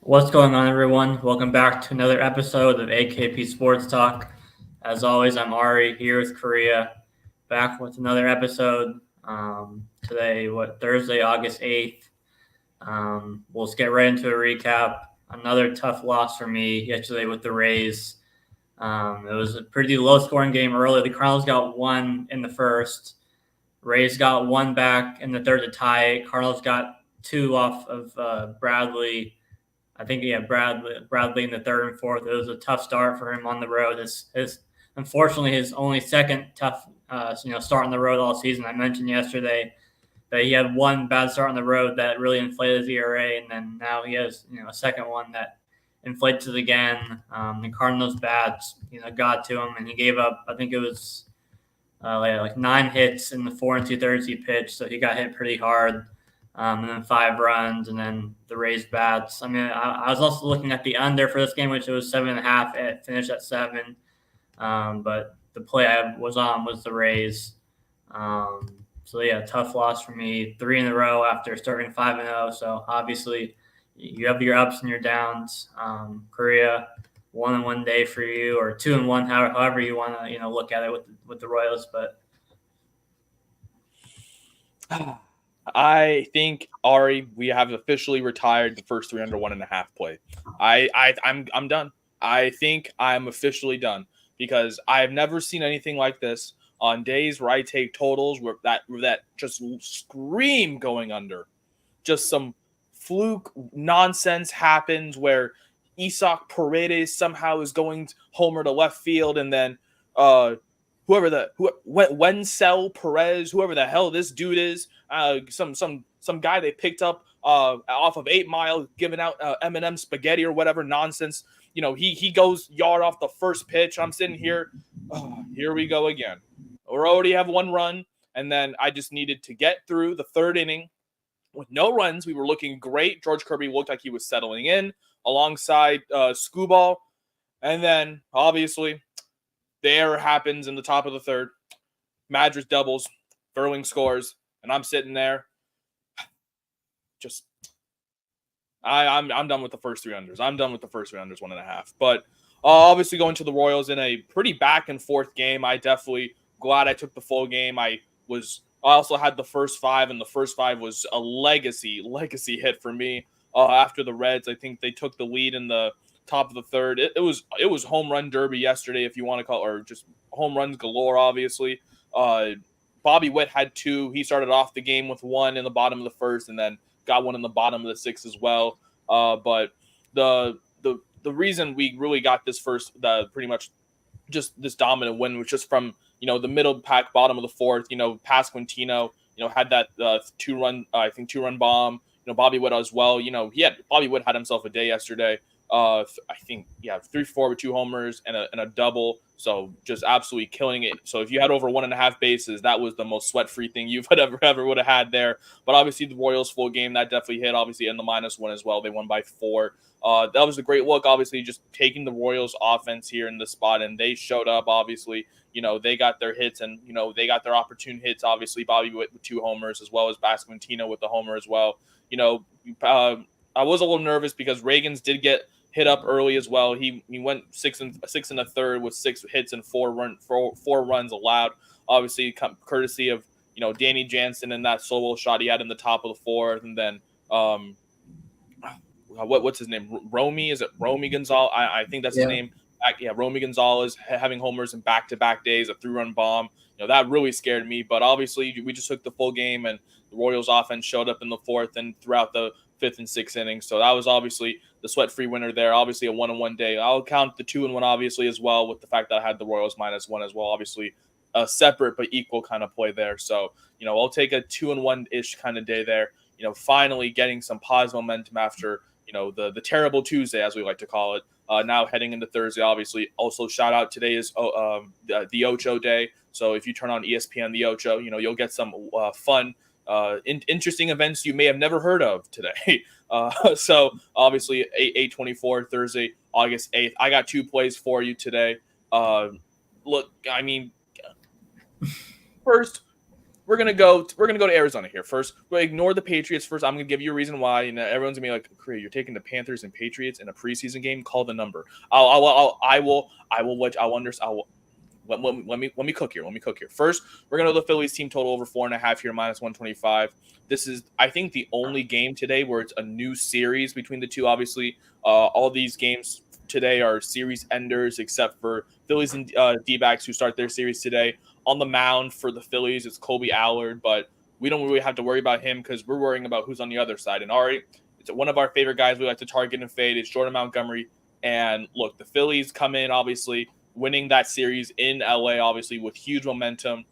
What's going on, everyone? Welcome back to another episode of AKP Sports Talk. As always, I'm Ari here with Korea, back with another episode. Today, Thursday, August 8th. We'll just get right into a recap. Another tough loss for me yesterday with the Rays. It was a pretty low-scoring game early. The Cardinals got one in the first. Rays got one back in the third to tie it. Cardinals got two off of Bradley. I think he had Bradley in the third and fourth. It was a tough start for him on the road. His unfortunately his only second tough start on the road all season. I mentioned yesterday that he had one bad start on the road that really inflated his ERA, and then now he has a second one that inflates it again. The Cardinals bats got to him, and he gave up. I think it was like 9 hits in the 4 2/3 he pitched, so he got hit pretty hard. And then 5 runs, and then the Rays bats. I mean, I was also looking at the under for this game, which it was 7.5. It finished at 7. But the play I was on was the Rays. So yeah, tough loss for me. 3 in a row after starting 5-0. So obviously, you have your ups and your downs. Korea, 1-1 day for you, or 2-1, however you want to look at it with the Royals. But I think, Ari, we have officially retired the first 3 under 1.5 play. I'm done. I think I'm officially done because I've never seen anything like this on days where I take totals where that just scream going under. Just some fluke nonsense happens where Isaac Paredes somehow is going homer to left field, and then Wenzel Perez, whoever the hell this dude is, some guy they picked up off of 8 Mile, giving out M&M spaghetti or whatever nonsense. He goes yard off the first pitch. I'm sitting here. Here we go again. We already have 1 run, and then I just needed to get through the third inning with no runs. We were looking great. George Kirby looked like he was settling in alongside Scuball, and then obviously the error happens in the top of the third. Madras doubles, Verling scores, and I'm sitting there. I'm done with the first 3 unders. I'm done with the first 3 unders, 1.5. But obviously going to the Royals in a pretty back and forth game. I definitely glad I took the full game. I also had the first 5, and the first 5 was a legacy hit for me. After the Reds, I think they took the lead in the top of the third. It was home run derby yesterday, if you want to call it, or just home runs galore, obviously. Bobby Witt had 2. He started off the game with 1 in the bottom of the first, and then got 1 in the bottom of the 6th as well. But the reason we really got this pretty much just this dominant win was just from the middle pack, bottom of the 4th. Pasquantino had that 2-run bomb. Bobby Witt as well. Bobby Witt had himself a day yesterday. I think 3-4 with 2 homers and a double. So just absolutely killing it. So if you had over 1.5 bases, that was the most sweat-free thing you've ever would have had there. But obviously the Royals full game, that definitely hit. Obviously in the -1 as well, they won by 4. That was a great look. Obviously just taking the Royals offense here in the spot, and they showed up. Obviously, they got their hits, and they got their opportune hits. Obviously Bobby Witt with 2 homers, as well as Pasquantino with the homer as well. I was a little nervous because Reagans did get hit up early as well. He went 6 and a third with 6 hits and 4 runs allowed. Obviously, courtesy of Danny Jansen and that solo shot he had in the top of the 4th, and then what's his name? Romy? Is it Romy Gonzalez? I think that's his name. Romy Gonzalez having homers in back-to-back days, a 3-run bomb. That really scared me. But obviously, we just took the full game, and the Royals offense showed up in the 4th and throughout the 5th and 6th innings. So that was obviously the sweat-free winner there. Obviously a 1-1 day. I'll count the 2-1 obviously as well, with the fact that I had the Royals -1 as well. Obviously a separate but equal kind of play there. So, I'll take a 2-1-ish kind of day there. Finally getting some positive momentum after, the terrible Tuesday, as we like to call it. Now heading into Thursday, obviously. Also, shout out, today is the Ocho Day. So if you turn on ESPN the Ocho, you'll get some fun, interesting events you may have never heard of today. So obviously 8/24 Thursday, August 8th. I got 2 plays for you today. Look, I mean, first, we're gonna go to Arizona here first. We'll ignore the Patriots first. I'm gonna give you a reason why. You know, everyone's gonna be like, "Korea, you're taking the Panthers and Patriots in a preseason game. Call the number." Let me cook here. Let me cook here. First, we're gonna go to the Phillies team total over 4.5 here, -125. This is, I think, the only game today where it's a new series between the two. Obviously, all these games today are series enders, except for Phillies and D-backs who start their series today. On the mound for the Phillies, it's Colby Allard, but we don't really have to worry about him because we're worrying about who's on the other side. And Ari, it's one of our favorite guys we like to target and fade. It's Jordan Montgomery. And look, the Phillies come in, obviously, winning that series in LA, obviously, with huge momentum.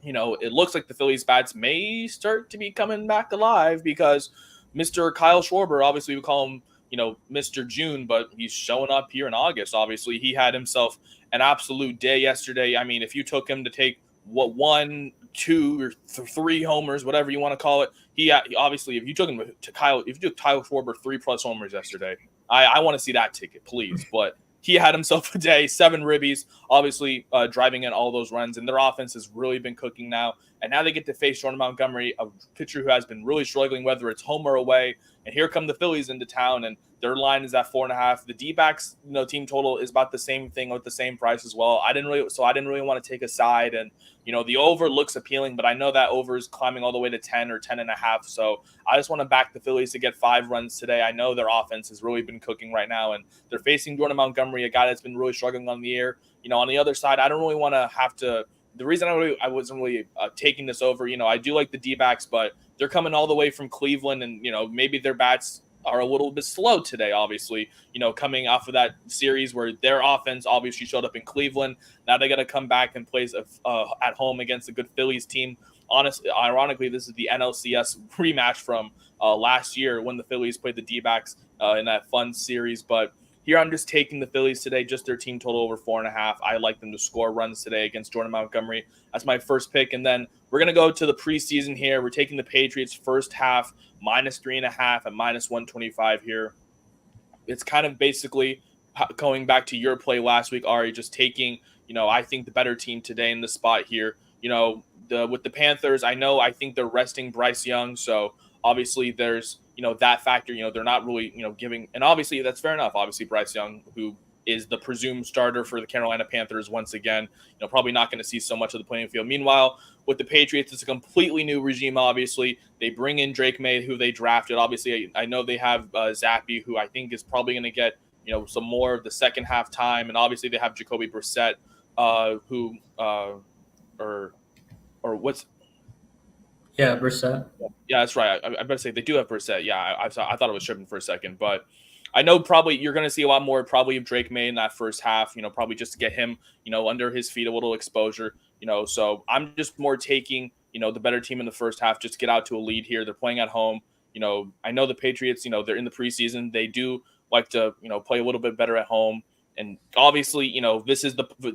You know, it looks like the Phillies bats may start to be coming back alive because Mr. Kyle Schwarber, obviously we call him, you know, Mr. June, but he's showing up here in August. Obviously, he had himself an absolute day yesterday. I mean, if you took him to take one, two, or three homers, whatever you want to call it, he obviously, if you took Kyle Schwarber 3+ homers yesterday, I want to see that ticket, please. But he had himself a day, 7 ribbies, obviously driving in all those runs, and their offense has really been cooking now. And now they get to face Jordan Montgomery, a pitcher who has been really struggling, whether it's home or away. And here come the Phillies into town, and their line is at 4.5. The D-backs, you know, team total is about the same thing with the same price as well. I didn't really want to take a side, and you know, the over looks appealing, but I know that over is climbing all the way to 10 or 10.5. So I just want to back the Phillies to get 5 runs today. I know their offense has really been cooking right now, and they're facing Jordan Montgomery, a guy that's been really struggling on the year. You know, on the other side, I don't really want to have to. The reason I wasn't really taking this over, you know, I do like the D-backs, but they're coming all the way from Cleveland, and you know, maybe their bats are a little bit slow today, obviously, you know, coming off of that series where their offense obviously showed up in Cleveland. Now they got to come back and play at home against a good Phillies team. Honestly, ironically, this is the NLCS rematch from last year when the Phillies played the D-backs in that fun series. But here I'm just taking the Phillies today, just their team total over 4.5. I like them to score runs today against Jordan Montgomery. That's my first pick. And then we're going to go to the preseason here. We're taking the Patriots first half, -3.5 at -125 here. It's kind of basically going back to your play last week, Ari, just taking, you know, I think the better team today in the spot here. You know, with the Panthers, I think they're resting Bryce Young. So obviously there's, you know, that factor, you know, they're not really, you know, giving, and obviously that's fair enough. Obviously Bryce Young, who is the presumed starter for the Carolina Panthers once again, you know, probably not going to see so much of the playing field. Meanwhile, with the Patriots, it's a completely new regime, obviously. They bring in Drake May, who they drafted. Obviously, I know they have Zappy, who I think is probably going to get, you know, some more of the second half time. And obviously they have Jacoby Brissett, who or what's – Yeah, Brissett. Yeah, that's right. I better say they do have Brissett. Yeah, I thought it was tripping for a second, but I know probably you're going to see a lot more probably of Drake May in that first half. You know, probably just to get him, you know, under his feet, a little exposure. You know, so I'm just more taking, you know, the better team in the first half just to get out to a lead here. They're playing at home. You know, I know the Patriots. You know, they're in the preseason. They do like to, you know, play a little bit better at home. And obviously, you know,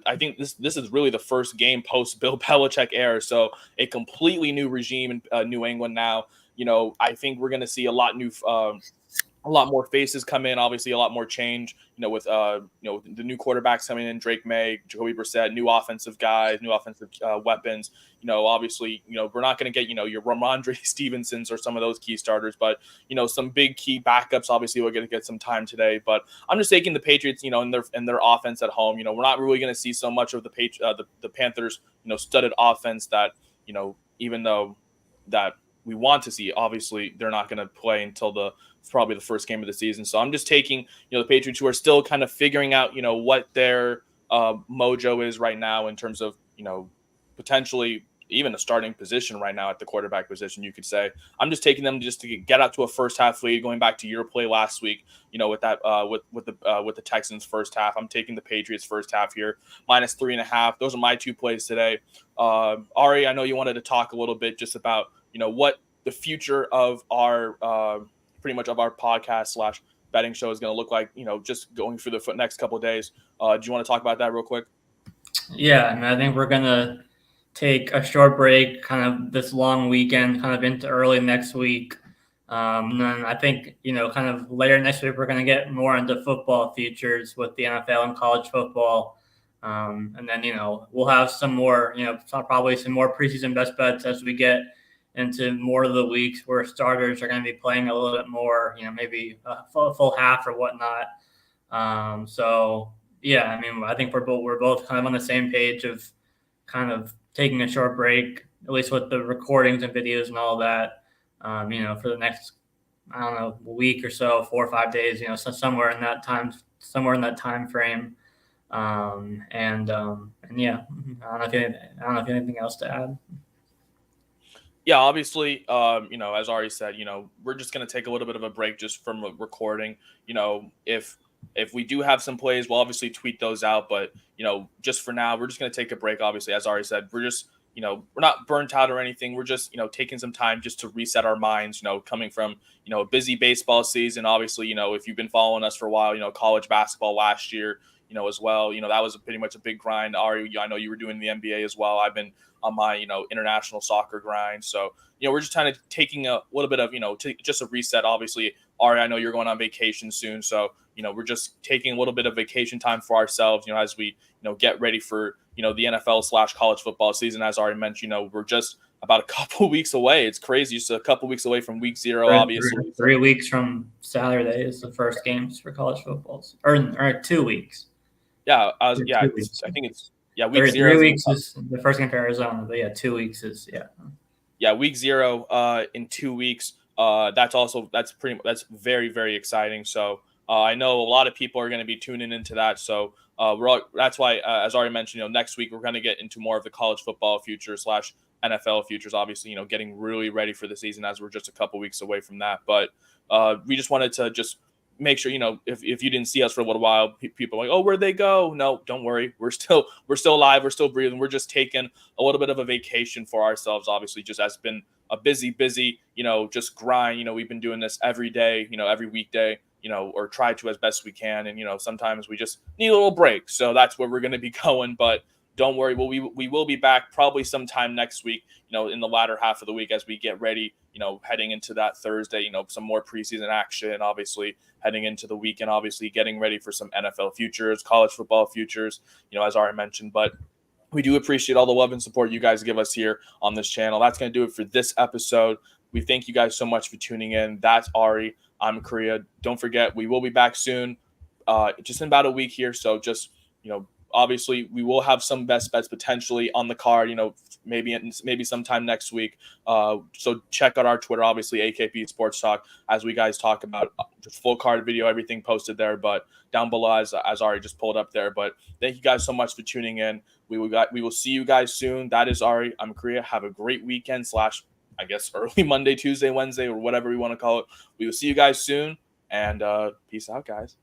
I think this is really the first game post Bill Belichick era. So a completely new regime in New England now. You know, I think we're going to see a lot more faces come in. Obviously, a lot more change. You know, with the new quarterbacks coming in, Drake May, Jacoby Brissett, new offensive guys, new offensive weapons. You know, obviously, you know, we're not going to get, you know, your Ramondre Stevensons or some of those key starters, but you know, some big key backups. Obviously, we're going to get some time today. But I'm just taking the Patriots, you know, in their offense at home. You know, we're not really going to see so much of the Panthers, you know, studded offense that, you know, even though that we want to see. Obviously, they're not going to play until probably the first game of the season. So I'm just taking, you know, the Patriots, who are still kind of figuring out, you know, what their mojo is right now in terms of, you know, potentially even a starting position right now at the quarterback position, you could say. I'm just taking them just to get out to a first half lead, going back to your play last week, you know, with that with the Texans first half. I'm taking the Patriots first half here, -3.5. Those are my 2 plays today. Ari, I know you wanted to talk a little bit just about, you know, what the future of our pretty much of our podcast / betting show is going to look like, you know, just going through the next couple of days. Do you want to talk about that real quick? Yeah, I mean, I think we're going to take a short break kind of this long weekend, kind of into early next week. And then I think, you know, kind of later next week, we're going to get more into football futures with the NFL and college football. And then, we'll have some more, probably some more preseason best bets as we get into more of the weeks where starters are going to be playing a little bit more, maybe a full half or whatnot. So yeah, I mean, I think we're both kind of on the same page of kind of taking a short break, at least with the recordings and videos and all that. For the next, I don't know, week or so, 4 or 5 days, so somewhere in that time frame. And yeah, I don't know if you have anything else to add. Yeah, obviously, as Ari said, we're just going to take a little bit of a break just from recording. If we do have some plays, we'll obviously tweet those out. But, just for now, we're just going to take a break. Obviously, as Ari said, we're just, we're not burnt out or anything. We're just, taking some time just to reset our minds, coming from, a busy baseball season. Obviously, if you've been following us for a while, college basketball last year, as well, that was pretty much a big grind. Ari, I know you were doing the NBA as well. I've been on my, international soccer grind. So, we're just kind of taking a little bit of, just a reset. Obviously, Ari, I know you're going on vacation soon. So, we're just taking a little bit of vacation time for ourselves, as we, get ready for, the NFL / college football season. As Ari mentioned, we're just about a couple weeks away. It's crazy. Just a couple weeks away from week 0, obviously. 3 weeks from Saturday is the first games for college footballs, or 2 weeks. Yeah, I think it's week 0. 3 weeks is the first game for Arizona, but 2 weeks is week 0 in 2 weeks. That's very, very exciting. So I know a lot of people are going to be tuning into that. So that's why, as Ari mentioned, next week we're going to get into more of the college football futures / NFL futures. Obviously, getting really ready for the season as we're just a couple weeks away from that. But we just wanted to just make sure, if you didn't see us for a little while, people are like, oh, where'd they go? No, don't worry. We're still alive. We're still breathing. We're just taking a little bit of a vacation for ourselves. Obviously, just has been a busy, just grind. We've been doing this every day, every weekday, or try to as best we can. And, sometimes we just need a little break. So that's where we're going to be going. But don't worry. We will be back probably sometime next week, in the latter half of the week as we get ready, heading into that Thursday, some more preseason action, obviously heading into the weekend, obviously getting ready for some NFL futures, college football futures, as Ari mentioned. But we do appreciate all the love and support you guys give us here on this channel. That's going to do it for this episode. We thank you guys so much for tuning in. That's Ari. I'm Korea. Don't forget, we will be back soon, just in about a week here. So just, obviously, we will have some best bets potentially on the card, maybe sometime next week. So check out our Twitter, obviously, AKP Sports Talk, as we guys talk about the full card video, everything posted there. But down below, as Ari just pulled up there. But thank you guys so much for tuning in. We will see you guys soon. That is Ari. I'm Korea. Have a great weekend / I guess early Monday, Tuesday, Wednesday, or whatever we want to call it. We will see you guys soon. And peace out, guys.